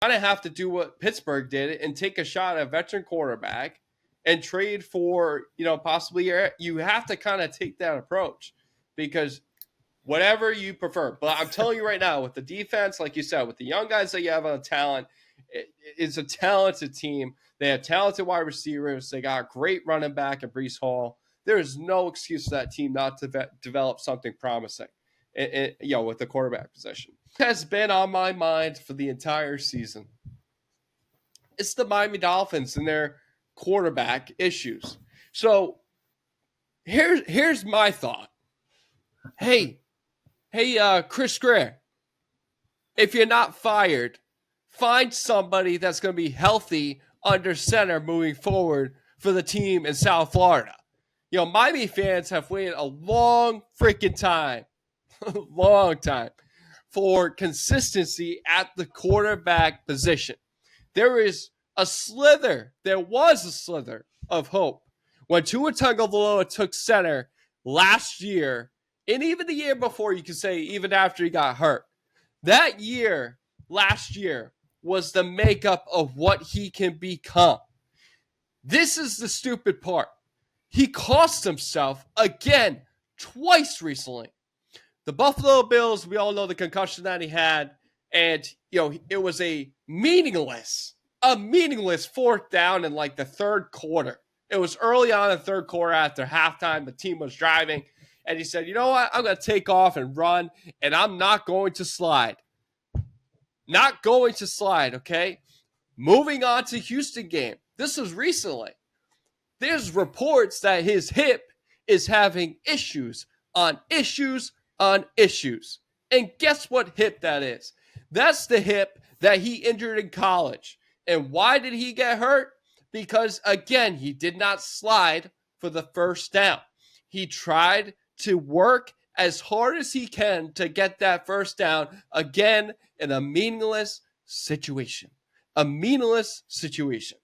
kind of have to do what Pittsburgh did and take a shot at a veteran quarterback and trade for, possibly you have to kind of take that approach because whatever you prefer. But I'm telling you right now, with the defense, like you said, with the young guys that you have on the talent, it's a talented team. They have talented wide receivers. They got a great running back in Breece Hall. There is no excuse for that team not to develop something promising, with the quarterback position. It has been on my mind for the entire season. It's the Miami Dolphins and their quarterback issues. So here's my thought. Hey, Chris Greer, if you're not fired, find somebody that's going to be healthy under center moving forward for the team in South Florida. Miami fans have waited a long freaking time, for consistency at the quarterback position. There was a slither of hope when Tua Tagovailoa took center last year, and even the year before, you could say, even after he got hurt. That year, last year, was the makeup of what he can become. This is the stupid part. He cost himself again twice recently. The Buffalo Bills, we all know the concussion that he had, and it was a meaningless fourth down in like the third quarter. It was early on in the third quarter after halftime. The team was driving, and he said, "You know what? I'm going to take off and run, and I'm not going to slide. Not going to slide, okay?" Moving on to Houston game. This was recently. There's reports that his hip is having issues on issues on issues. And guess what hip that is? That's the hip that he injured in college. And why did he get hurt? Because, again, he did not slide for the first down. He tried to work as hard as he can to get that first down, again, in a meaningless situation. A meaningless situation.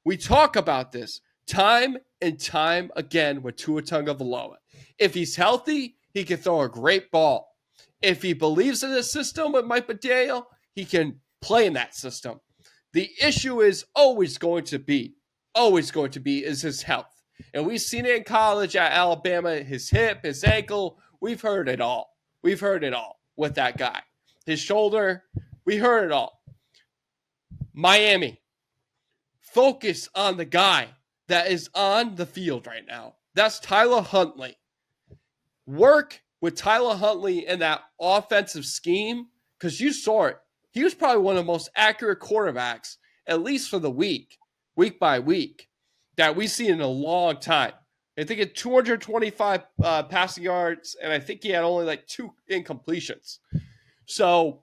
We talk about this time and time again with Tua Tagovailoa. If he's healthy, he can throw a great ball. If he believes in the system with Mike McDaniel, he can play in that system. The issue is always going to be is his health. And we've seen it in college at Alabama, his hip, his ankle. We've heard it all. We've heard it all with that guy. His shoulder, we heard it all. Miami, focus on the guy that is on the field right now. That's Tyler Huntley. Work with Tyler Huntley in that offensive scheme, because you saw it. He was probably one of the most accurate quarterbacks, at least for the week by week, that we've seen in a long time. I think at 225 passing yards, and I think he had only like 2 incompletions. So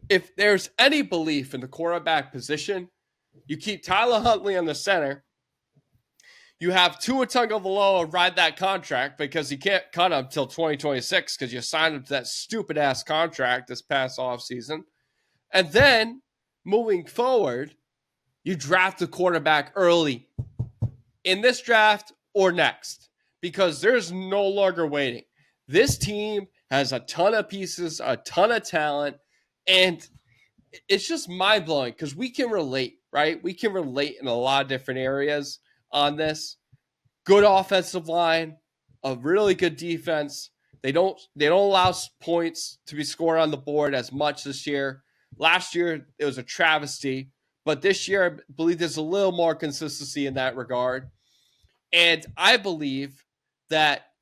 if there's any belief in the quarterback position, you keep Tyler Huntley on the center. You have Tua Tagovailoa ride that contract because you can't cut him until 2026 because you signed him to that stupid-ass contract this past offseason. And then, moving forward, you draft a quarterback early in this draft or next because there's no longer waiting. This team has a ton of pieces, a ton of talent, and it's just mind-blowing because we can relate, right? We can relate in a lot of different areas on this. Good offensive line, a really good defense. They don't allow points to be scored on the board as much this year. Last year, it was a travesty. But this year, I believe there's a little more consistency in that regard. And I believe that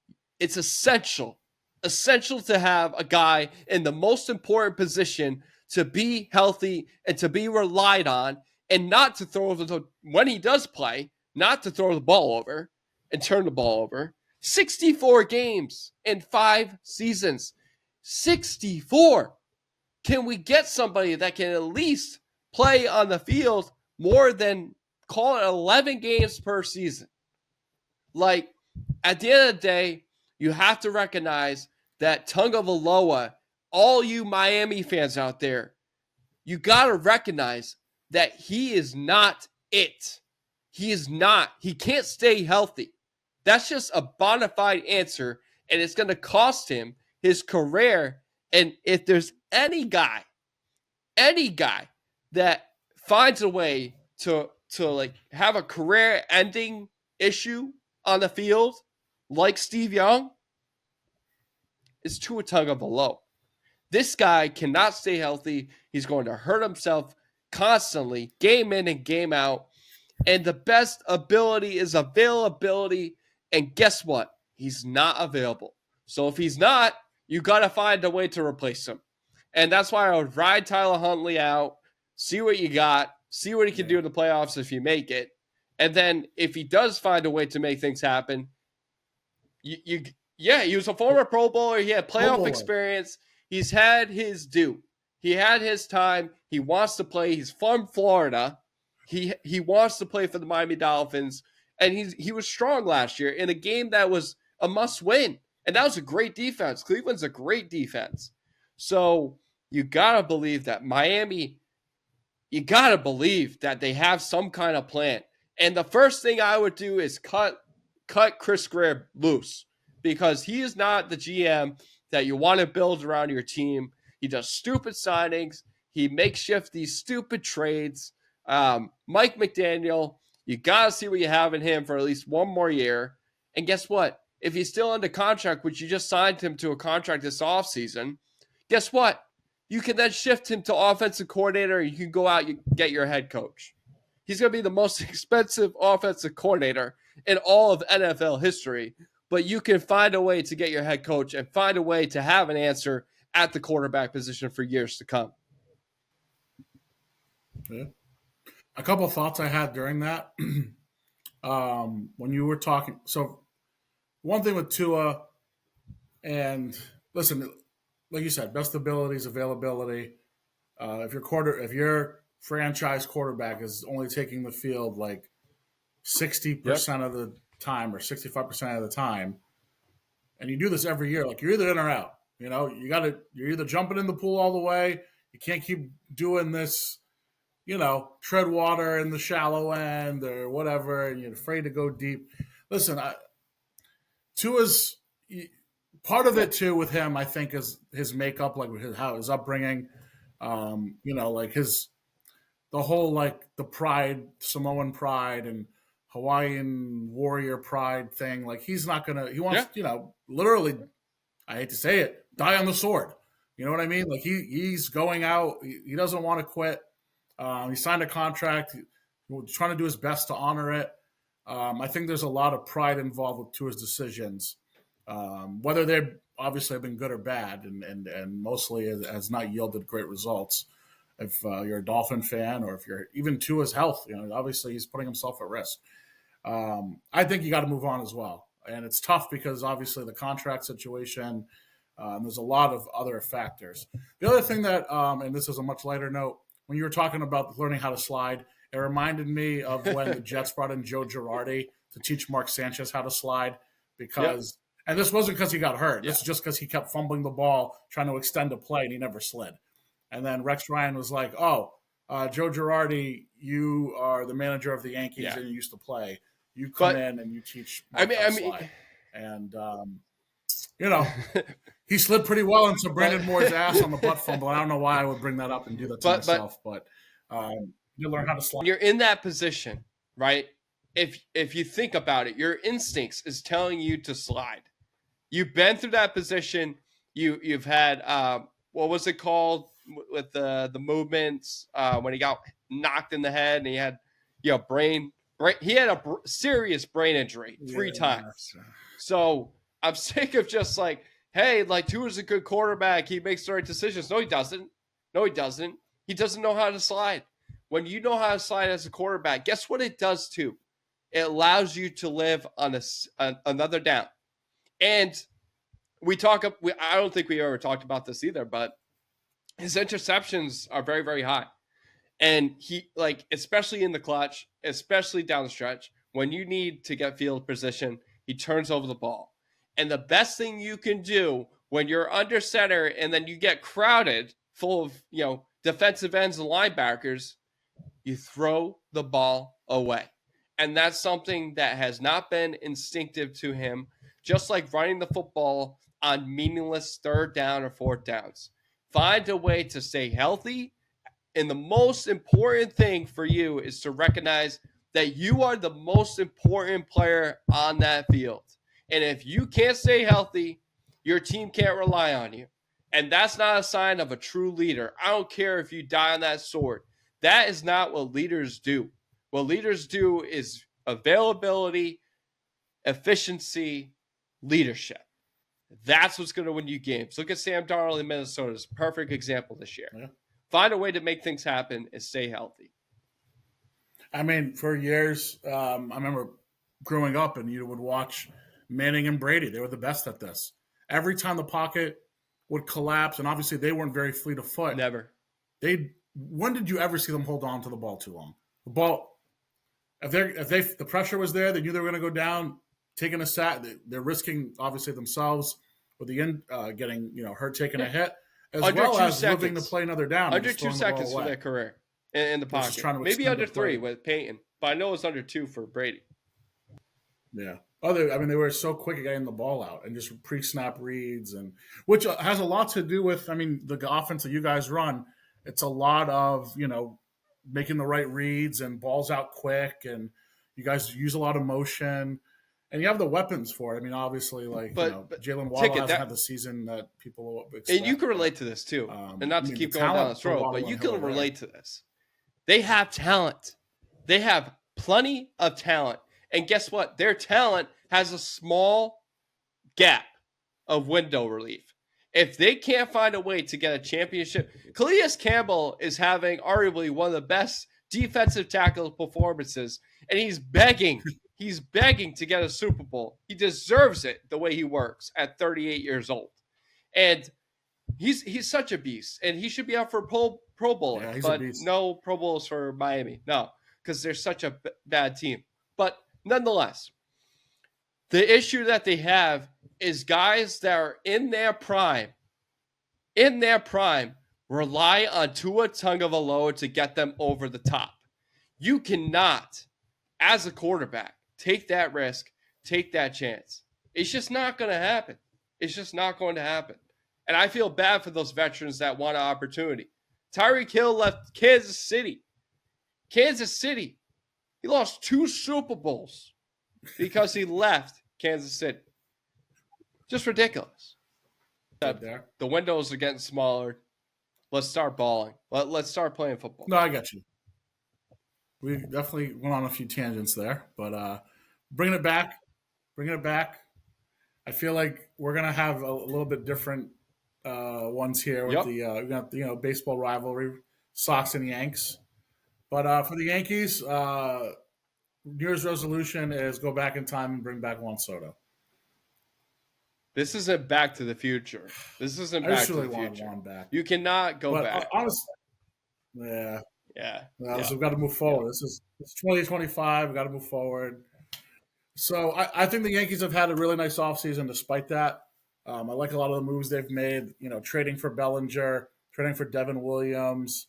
it's essential to have a guy in the most important position to be healthy and to be relied on and not to throw when he does play, not to throw the ball over and turn the ball over. 64 games in 5 seasons. 64. Can we get somebody that can at least play on the field more than, call it 11 games per season? Like, at the end of the day, you have to recognize that Tagovailoa, all you Miami fans out there, you got to recognize that he is not it. He is not. He can't stay healthy. That's just a bona fide answer, and it's going to cost him his career. And if there's any guy that finds a way to like have a career ending issue on the field like Steve Young is Tua Tagovailoa. This guy cannot stay healthy. He's going to hurt himself constantly, game in and game out. And the best ability is availability. And guess what? He's not available. So if he's not, you got to find a way to replace him. And that's why I would ride Tyler Huntley out, see what you got, see what he can do in the playoffs if you make it. And then if he does find a way to make things happen, he was a former Pro Bowler. He had playoff experience. He's had his due. He had his time. He wants to play. He's from Florida. He wants to play for the Miami Dolphins, and he was strong last year in a game that was a must win, and that was a great defense. Cleveland's a great defense, so you gotta believe that Miami. You gotta believe that they have some kind of plan. And the first thing I would do is cut Chris Greer loose because he is not the GM that you want to build around your team. He does stupid signings. He makes shift these stupid trades. Mike McDaniel, you got to see what you have in him for at least one more year. And guess what? If he's still under contract, which you just signed him to a contract this offseason, guess what? You can then shift him to offensive coordinator. And you can go out and get your head coach. He's going to be the most expensive offensive coordinator in all of NFL history. But you can find a way to get your head coach and find a way to have an answer at the quarterback position for years to come. Yeah. A couple of thoughts I had during that. When you were talking, so one thing with Tua, and listen, like you said, best abilities, availability. If your franchise quarterback is only taking the field like 60% of the time or 65% of the time, and you do this every year, like you're either in or out. You know, you're either jumping in the pool all the way. You can't keep doing this, tread water in the shallow end or whatever, and you're afraid to go deep. Listen, Tua's part of it too with him, I think, is his makeup, like his upbringing. Like the whole like the pride, Samoan pride, and Hawaiian warrior pride thing. Like he wants, literally, I hate to say it, die on the sword. You know what I mean? Like he's going out. He doesn't want to quit. He signed a contract. He's trying to do his best to honor it. I think there's a lot of pride involved with Tua's decisions, whether they've obviously been good or bad, and mostly has not yielded great results. If you're a Dolphin fan, or if you're even Tua's health, obviously he's putting himself at risk. I think you got to move on as well, and it's tough because obviously the contract situation. There's a lot of other factors. The other thing that, and this is a much lighter note, when you were talking about learning how to slide, it reminded me of when the Jets brought in Joe Girardi to teach Mark Sanchez how to slide because, and this wasn't because he got hurt. This is just because he kept fumbling the ball, trying to extend a play, and he never slid. And then Rex Ryan was like, Joe Girardi, you are the manager of the Yankees and you used to play. You come in and you teach Mark how to slide. And, he slid pretty well into Brandon Moore's ass on the butt fumble. I don't know why I would bring that up and do that to myself, but you learn how to slide. You're in that position, right? If you think about it, your instincts is telling you to slide. You've been through that position. You've had what was it called with the movements when he got knocked in the head and he had brain. He had a serious brain injury 3 times. So I'm sick of just like, hey, like Tua's a good quarterback. He makes the right decisions. No, he doesn't. He doesn't know how to slide. When you know how to slide as a quarterback, guess what it does too? It allows you to live on another down. And I don't think we ever talked about this either, but his interceptions are very, very high. And he, like, especially in the clutch, especially down the stretch, when you need to get field position, he turns over the ball. And the best thing you can do when you're under center and then you get crowded full of, defensive ends and linebackers, you throw the ball away. And that's something that has not been instinctive to him, just like running the football on meaningless 3rd down or 4th downs. Find a way to stay healthy And the most important thing for you is to recognize that you are the most important player on that field. And if you can't stay healthy, your team can't rely on you. And that's not a sign of a true leader. I don't care if you die on that sword. That is not what leaders do. What leaders do is availability, efficiency, leadership. That's what's going to win you games. Look at Sam Darnold in Minnesota. It's a perfect example this year. Yeah. Find a way to make things happen and stay healthy. I mean, for years, I remember growing up and you would watch Manning and Brady. They were the best at this. Every time the pocket would collapse, and obviously they weren't very fleet of foot. Never. When did you ever see them hold on to the ball too long? The ball, if the pressure was there, they knew they were going to go down. Taking a sack, they're risking obviously themselves with the getting hurt, taking a hit, as well as living to play another down. Under 2 seconds for their career in the pocket. Maybe under 3 with Peyton, but I know it's under 2 for Brady. Yeah. They were so quick at getting the ball out and just pre-snap reads, and which has a lot to do with, the offense that you guys run. It's a lot of, making the right reads and balls out quick, and you guys use a lot of motion, and you have the weapons for it. Obviously, but Jalen Waddle hasn't had the season that people expect. And you can relate to this too, and not to keep going down this road, but you can relate to this. They have talent. They have plenty of talent. And guess what? Their talent has a small gap of window relief. If they can't find a way to get a championship, Calais Campbell is having arguably one of the best defensive tackle performances, and he's begging to get a Super Bowl. He deserves it the way he works at 38 years old. And he's such a beast, and he should be out for Pro Bowl. Yeah, but no Pro Bowls for Miami. No, because they're such a bad team. But nonetheless, the issue that they have is guys that are in their prime, rely on Tua Tagovailoa to get them over the top. You cannot, as a quarterback, take that risk, take that chance. It's just not going to happen. It's just not going to happen. And I feel bad for those veterans that want an opportunity. Tyreek Hill left Kansas City. He lost 2 Super Bowls because he left Kansas City. Just ridiculous. The windows are getting smaller. Let's start balling. Let's start playing football. No, I got you. We definitely went on a few tangents there, but bringing it back. I feel like we're gonna have a little bit different ones here with we got baseball rivalry, Sox and Yanks. But for the Yankees, New Year's resolution is go back in time and bring back Juan Soto. This isn't Back to the Future. This isn't Back to the Future. Juan back. You cannot go back. Honestly, yeah. So we've got to move forward. Yeah. This is 2025. We've got to move forward. So I think the Yankees have had a really nice offseason despite that. I like a lot of the moves they've made, trading for Bellinger, trading for Devin Williams,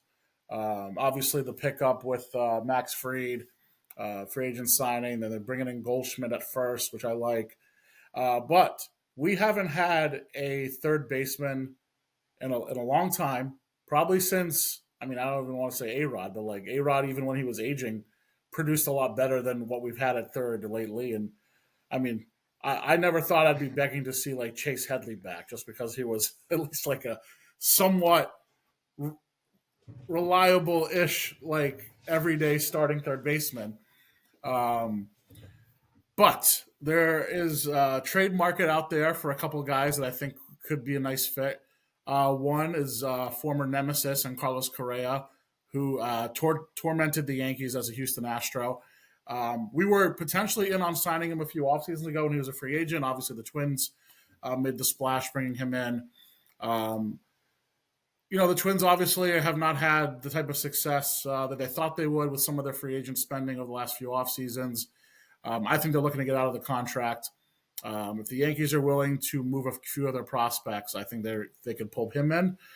obviously the pickup with Max Fried, free agent signing. Then they're bringing in Goldschmidt at first, which I like. But we haven't had a third baseman in a long time, probably since, I don't even want to say A-Rod, but like A-Rod, even when he was aging, produced a lot better than what we've had at third lately. And I never thought I'd be begging to see like Chase Headley back just because he was at least like a somewhat reliable-ish, like everyday starting third baseman. But there is a trade market out there for a couple of guys that I think could be a nice fit. One is former nemesis and Carlos Correa, who tormented the Yankees as a Houston Astro. We were potentially in on signing him a few offseasons ago when he was a free agent. Obviously, the Twins made the splash bringing him in. The Twins obviously have not had the type of success that they thought they would with some of their free agent spending over the last few offseasons. I think they're looking to get out of the contract. If the Yankees are willing to move a few other prospects, I think they could pull him in.